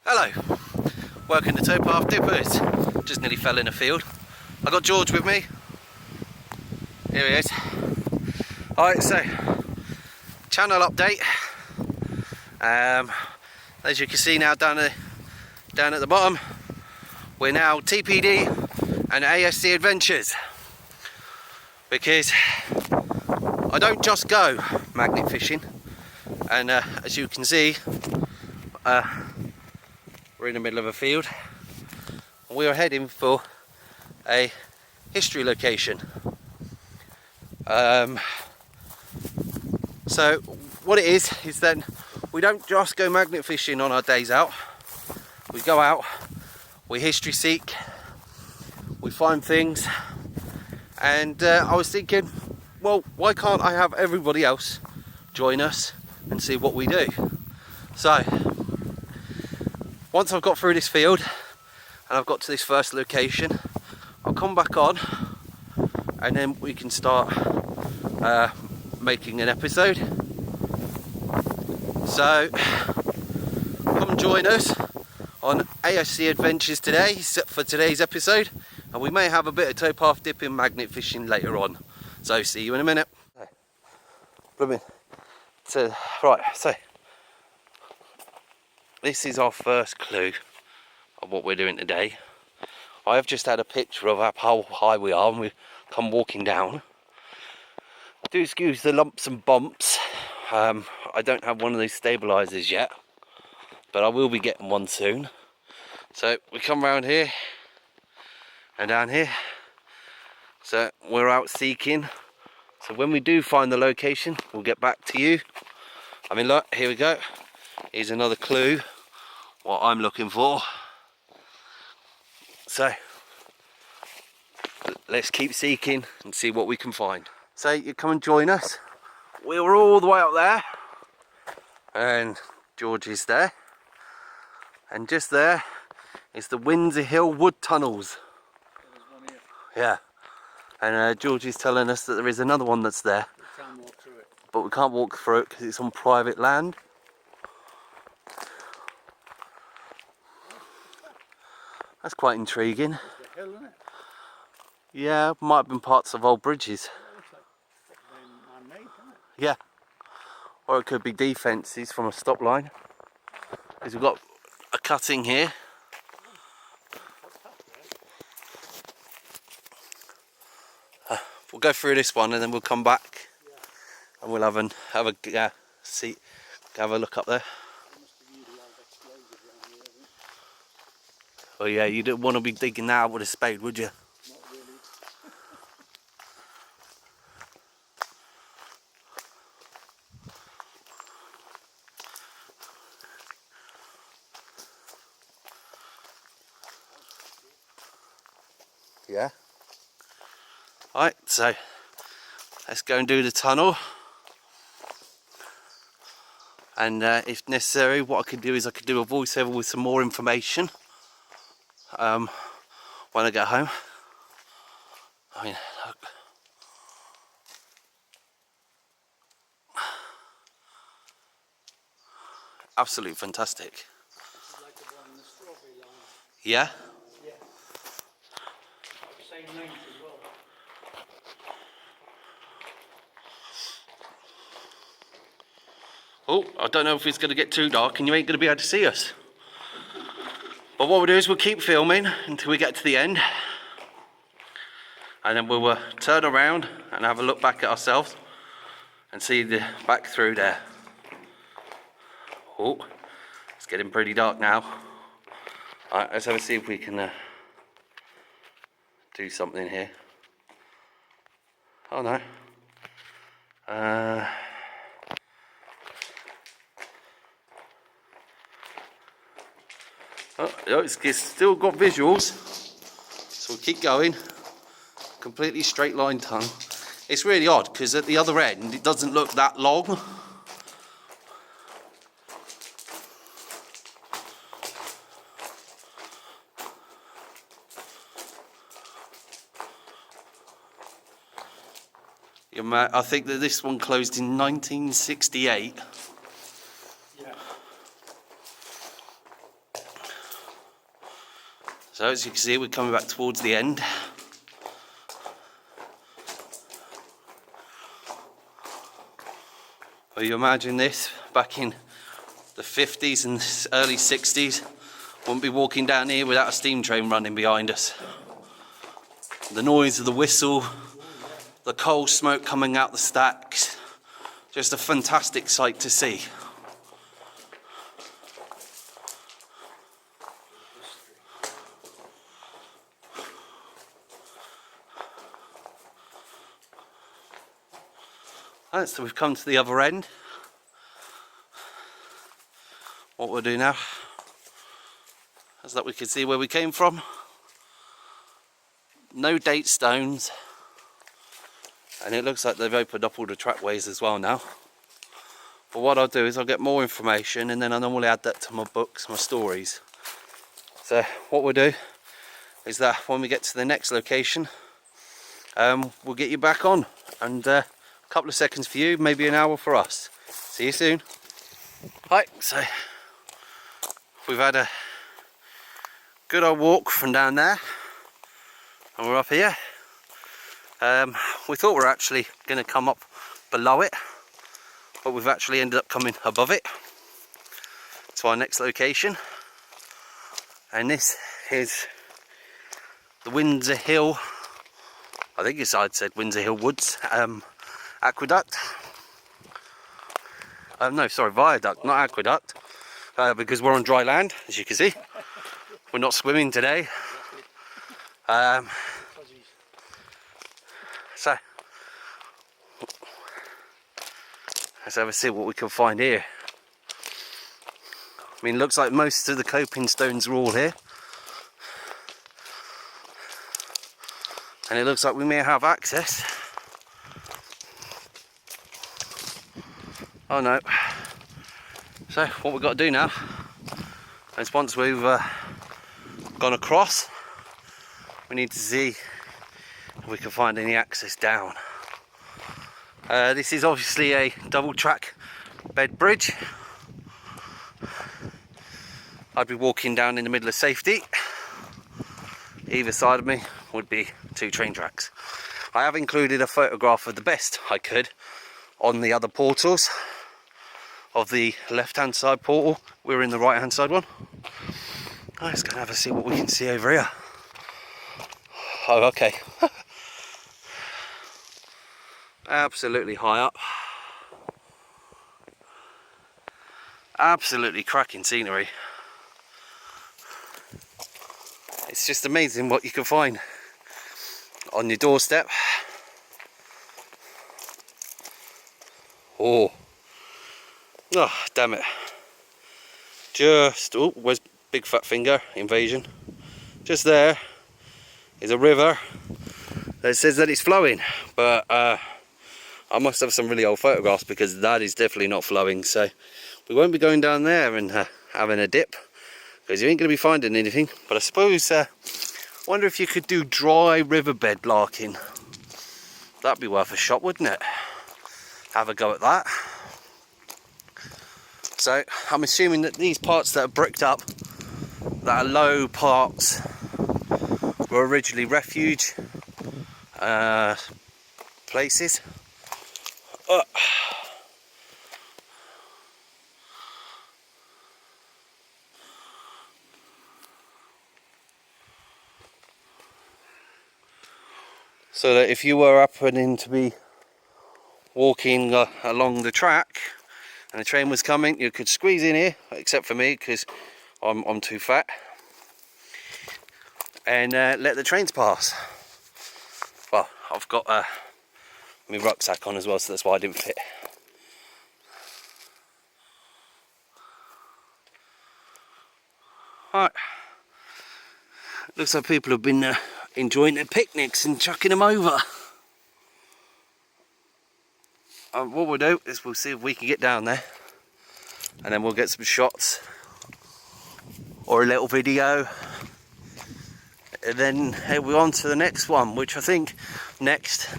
Hello, welcome to Towpath Dippers. Just nearly fell in a field. I got George with me. Here he is. Alright, so channel update. As you can see now down at the bottom, we're now TPD and ASC Adventures, because I don't just go magnet fishing, and as you can see, we're in the middle of a field. We are heading for a history location. So what it is that we don't just go magnet fishing on our days out. We go out, we history seek, we find things, and I was thinking, well, why can't I have everybody else join us and see what we do? So once I've got through this field and I've got to this first location, I'll come back on and then we can start making an episode. So come join us on ASC Adventures today for today's episode, and we may have a bit of towpath dipping, magnet fishing later on. So see you in a minute. So this is our first clue of what we're doing today. I have just had a picture of how high we are, and we come walking down. Do excuse the lumps and bumps. I don't have one of these stabilizers yet, but I will be getting one soon. So we come around here and down here. So we're out seeking. So when we do find the location, we'll get back to you. I mean, look, here we go. Here's another clue what I'm looking for. So let's keep seeking and see what we can find. So you come and join us. We were all the way up there, and George is there, and just there is the Windsor Hill wood tunnels. Yeah, and George is telling us that there is another one that's there. We can walk through it, but we can't walk through it because it's on private land. That's quite intriguing. It's a hill, isn't it? Yeah, might have been parts of old bridges. Man-made, isn't it? Yeah, or it could be defences from a stop line, because we've got a cutting here. We'll go through this one and then we'll come back, and we'll have a seat, have a look up there. Oh yeah, you don't want to be digging that out with a spade, would you? Not really. Yeah. Alright, so let's go and do the tunnel. And if necessary, what I could do is I could do a voiceover with some more information when I get home. I mean, look. Absolutely fantastic. This is like the one on the strawberry line. Yeah? Yeah. Same length as well. Oh, I don't know if it's going to get too dark and you ain't going to be able to see us. But what we'll do is we'll keep filming until we get to the end, and then we'll turn around and have a look back at ourselves and see the back through there. Oh, it's getting pretty dark now. Alright, let's have a see if we can do something here. Oh no. Oh, it's still got visuals, so we'll keep going. Completely straight line tunnel. It's really odd because at the other end it doesn't look that long. I think that this one closed in 1968. Yeah. So as you can see, we're coming back towards the end. Well, you imagine this back in the 50s and early 60s, wouldn't be walking down here without a steam train running behind us. The noise of the whistle, the coal smoke coming out the stacks, just a fantastic sight to see. Right, so we've come to the other end. What we'll do now is that we can see where we came from. No date stones, and it looks like they've opened up all the trackways as well now. But what I'll do is I'll get more information, and then I normally add that to my books, my stories. So what we'll do is that when we get to the next location, we'll get you back on, and a couple of seconds for you, maybe an hour for us. See you soon. Right, so we've had a good old walk from down there, and we're up here. We thought we were actually going to come up below it, but we've actually ended up coming above it to our next location. And this is the Windsor Hill, I think I'd said Windsor Hill Woods aqueduct. No, sorry, viaduct, not aqueduct, because we're on dry land, as you can see. We're not swimming today. So let's have a see what we can find here. I mean, looks like most of the coping stones are all here, and it looks like we may have access. Oh no. So what we've got to do now is, once we've gone across, we need to see if we can find any access down. This is obviously a double track bed bridge. I'd be walking down in the middle of safety. Either side of me would be 2 train tracks. I have included a photograph of the best I could on the other portals. Of the left hand side portal, we're in the right hand side one. Let's go and have a see what we can see over here. Oh, okay. Absolutely high up. Absolutely cracking scenery. It's just amazing what you can find on your doorstep. Oh, damn it. Just, oh, where's big fat finger invasion? Just there is a river that says that it's flowing, but I must have some really old photographs, because that is definitely not flowing. So we won't be going down there and having a dip, because you ain't going to be finding anything. But I suppose, wonder if you could do dry riverbed larking. That'd be worth a shot, wouldn't it? Have a go at that. So I'm assuming that these parts that are bricked up, that are low parts, were originally refuge places. So that if you were happening to be walking along the track and the train was coming, you could squeeze in here, except for me, because I'm too fat, and let the trains pass. Well, I've got my rucksack on as well, so that's why I didn't fit. Right, looks like people have been enjoying their picnics and chucking them over. What we'll do is we'll see if we can get down there, and then we'll get some shots or a little video, and then we're on to the next one, which I think next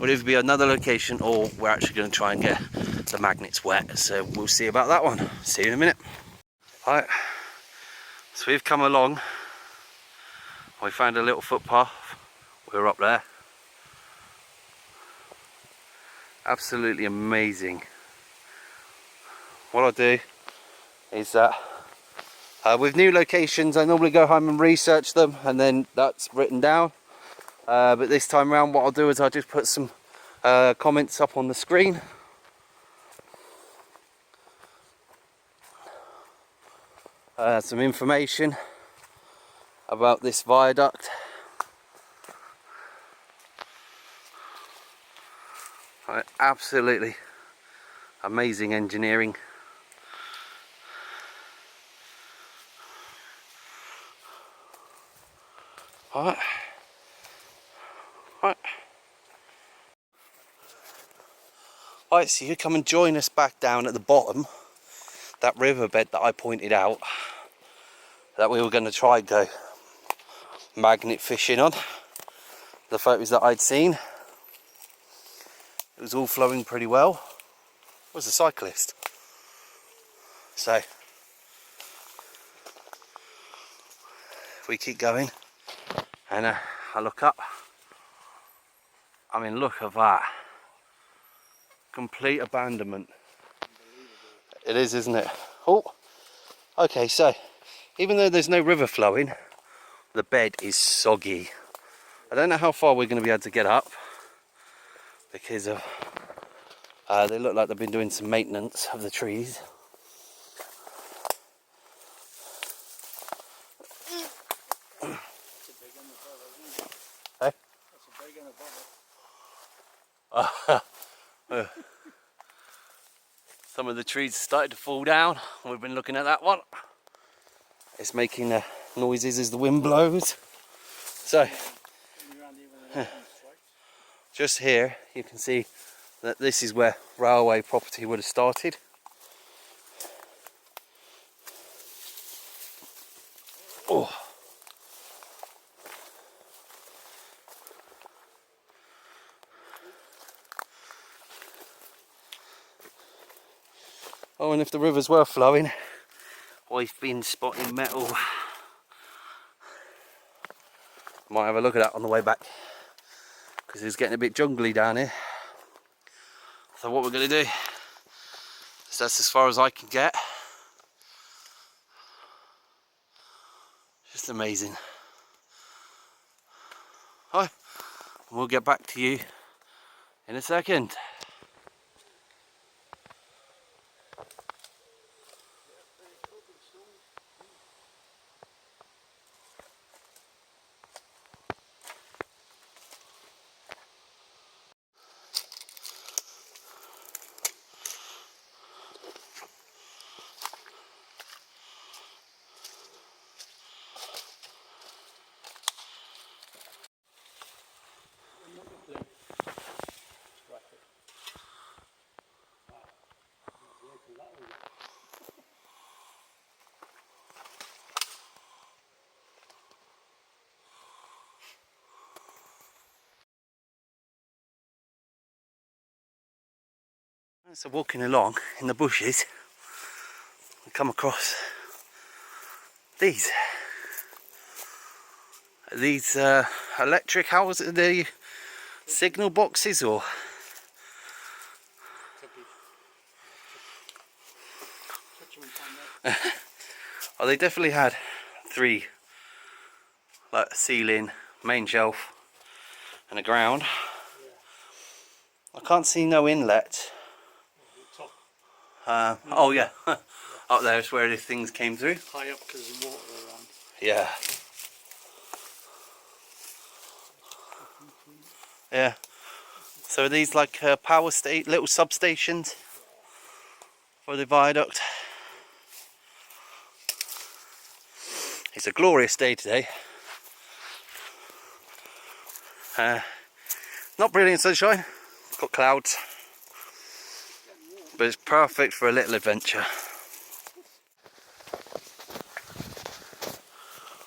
will either be another location, or we're actually going to try and get the magnets wet. So we'll see about that one. See you in a minute. Right, so we've come along We found a little footpath. We're up there. Absolutely amazing. What I'll do is that with new locations I normally go home and research them, and then that's written down. But this time around what I'll do is I'll just put some comments up on the screen. Some information about this viaduct. Absolutely amazing engineering. Alright. Alright, so you come and join us back down at the bottom, that riverbed that I pointed out, that we were going to try and go magnet fishing on. The photos that I'd seen, it was all flowing pretty well. I was a cyclist. So, we keep going, and I look up. I mean, look at that. Complete abandonment. It is, isn't it? Oh, okay, so even though there's no river flowing, the bed is soggy. I don't know how far we're going to be able to get up, because of they look like they've been doing some maintenance of the trees. Hey? Some of the trees have started to fall down. We've been looking at that one. It's making noises as the wind blows. So, just here you can see that this is where railway property would have started. Oh. Oh, and if the rivers were flowing, I've been spotting metal. Might have a look at that on the way back, because it's getting a bit jungly down here. So what we're going to do is, that's as far as I can get. Just amazing. Hi, we'll get back to you in a second. So walking along in the bushes, I come across these electric, how was it, the signal boxes, or oh, they definitely had three, like a ceiling, main shelf and a ground. I can't see no inlet. Oh yeah, up there is where the things came through. High up because the water around. Yeah. Yeah. So are these like power little substations for the viaduct? It's a glorious day today. Not brilliant sunshine, got clouds, but it's perfect for a little adventure.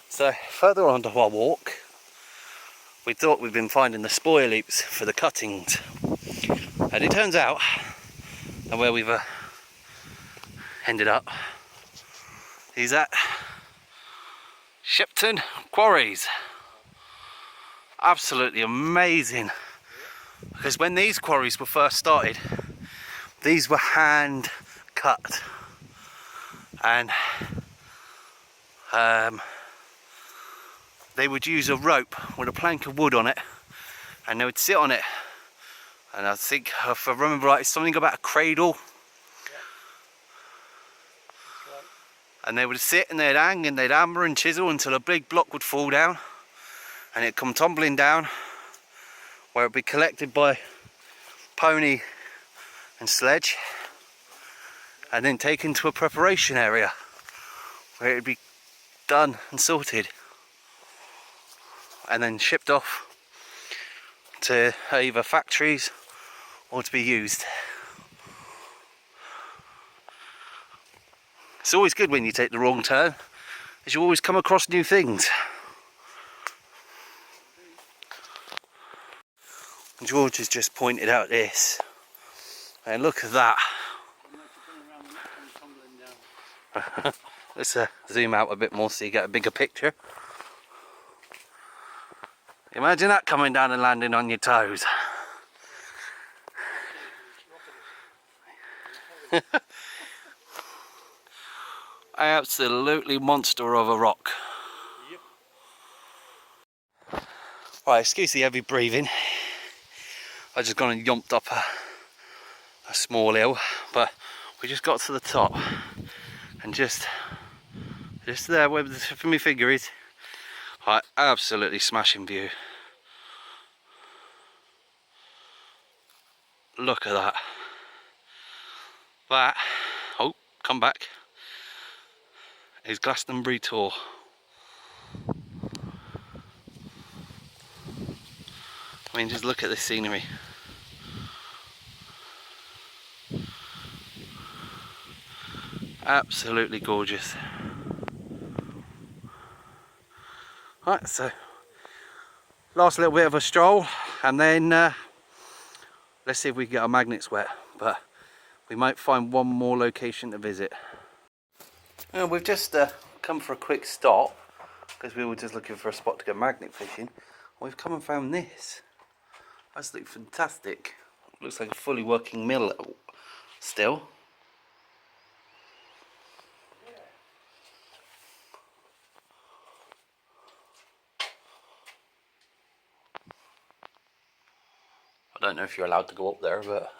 So further on to our walk, we thought we'd been finding the spoil heaps for the cuttings, and it turns out that where we've ended up is at Shepton Quarries. Absolutely amazing. Because when these quarries were first started, these were hand cut. And they would use a rope with a plank of wood on it, and they would sit on it. And I think, if I remember right, it's something about a cradle. Right. And they would sit and they'd hang and they'd hammer and chisel until a big block would fall down, and it'd come tumbling down, where it'd be collected by pony and sledge, and then taken to a preparation area where it'd be done and sorted, and then shipped off to either factories or to be used. It's always good when you take the wrong turn, as you always come across new things. George has just pointed out this, and look at that. Let's zoom out a bit more so you get a bigger picture. Imagine that coming down and landing on your toes. Absolutely monster of a rock. Yep. Right, excuse the heavy breathing. I just gone and yomped up a small hill, but we just got to the top, and just there where my finger is, right, absolutely smashing view. Look at that. That, oh, come back, is Glastonbury Tor. I mean, just look at this scenery. Absolutely gorgeous. Right, so last little bit of a stroll, and then let's see if we can get our magnets wet, but we might find one more location to visit. We've just come for a quick stop because we were just looking for a spot to go magnet fishing. We've come and found this. Absolutely fantastic. Looks like a fully working mill still. I don't know if you're allowed to go up there, but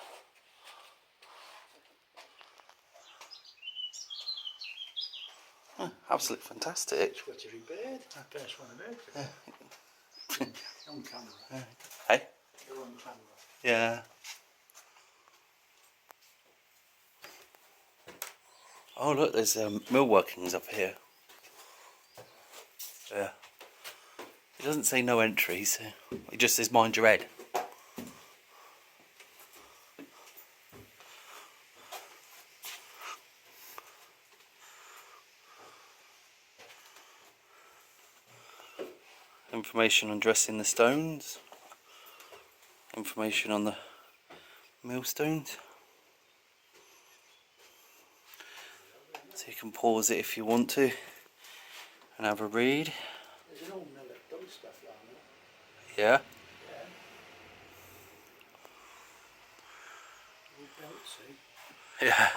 absolutely fantastic. Twittery bird. First one I've heard. On camera. Hey? You're on camera. Yeah. Oh look, there's mill workings up here. Yeah. It doesn't say no entry, so it just says mind your head. Information on dressing the stones. Information on the millstones. So you can pause it if you want to and have a read. There's an old mill that does stuff down there. Yeah. Yeah. Old belt, see? Yeah.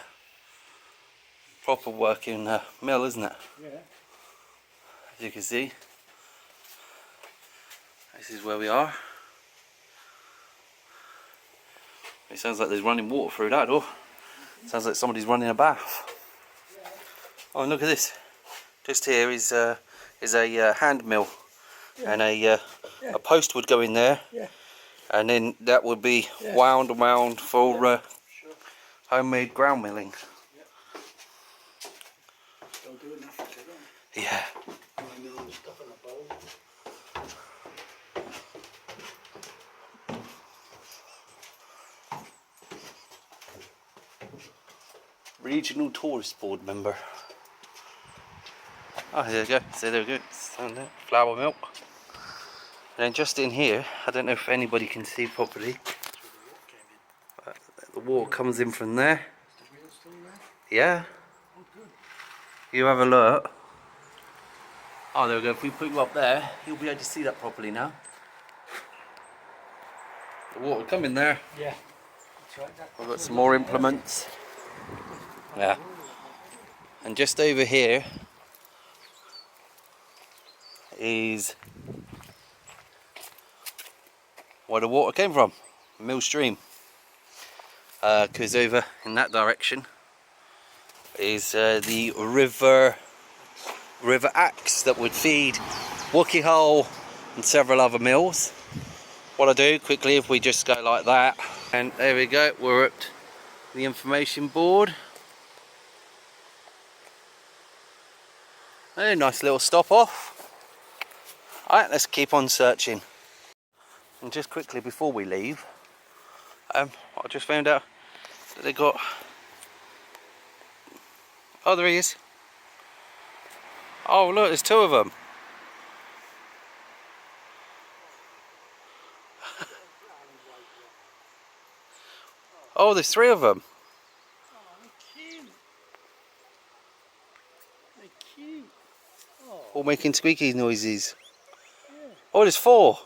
Proper working mill, isn't it? Yeah. As you can see. This is where we are. It sounds like there's running water through that door. Sounds like somebody's running a bath. Oh, and look at this. Just here is a hand mill, and a post would go in there, and then that would be wound and wound for homemade ground milling. They'll do it in Africa, don't they? Yeah. Milling stuff in a bowl. Regional Tourist Board member. Oh, there we go. So there we go. Stand there. Flour milk. And then just in here, I don't know if anybody can see properly. The water comes in from there. Yeah. You have a look. Oh, there we go. If we put you up there, you'll be able to see that properly now. The water coming there. Yeah. That's right. We've got some more implements. Yeah. And just over here is where the water came from, Mill Stream. Because over in that direction is the river Axe that would feed Windsor Hill and several other mills. What I do quickly, if we just go like that, and there we go, we're at the information board. A nice little stop off. Alright, let's keep on searching. And just quickly before we leave, I just found out that they got, oh there he is. Oh look, there's two of them. Oh, there's three of them. Oh, they're cute. They're cute. Oh. All making squeaky noises. Yeah. Oh, there's four.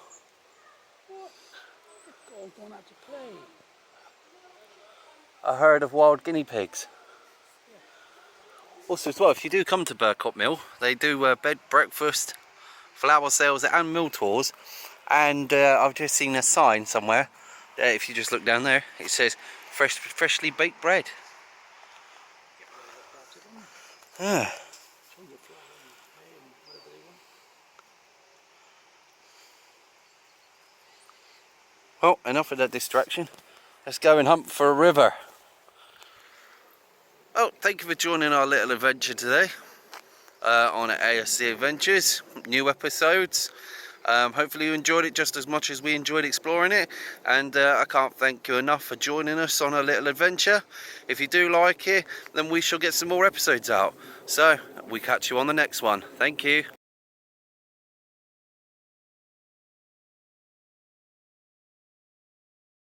What? They've all gone out to play. A herd of wild guinea pigs. Also as well, if you do come to Burcott Mill, they do bed, breakfast, flower sales and mill tours. And I've just seen a sign somewhere, if you just look down there, it says freshly baked bread. Ah. Well, enough of that distraction. Let's go and hunt for a river. Oh, thank you for joining our little adventure today on ASC Adventures, new episodes. Hopefully you enjoyed it just as much as we enjoyed exploring it, and I can't thank you enough for joining us on a little adventure. If you do like it, then we shall get some more episodes out. So, we catch you on the next one. Thank you.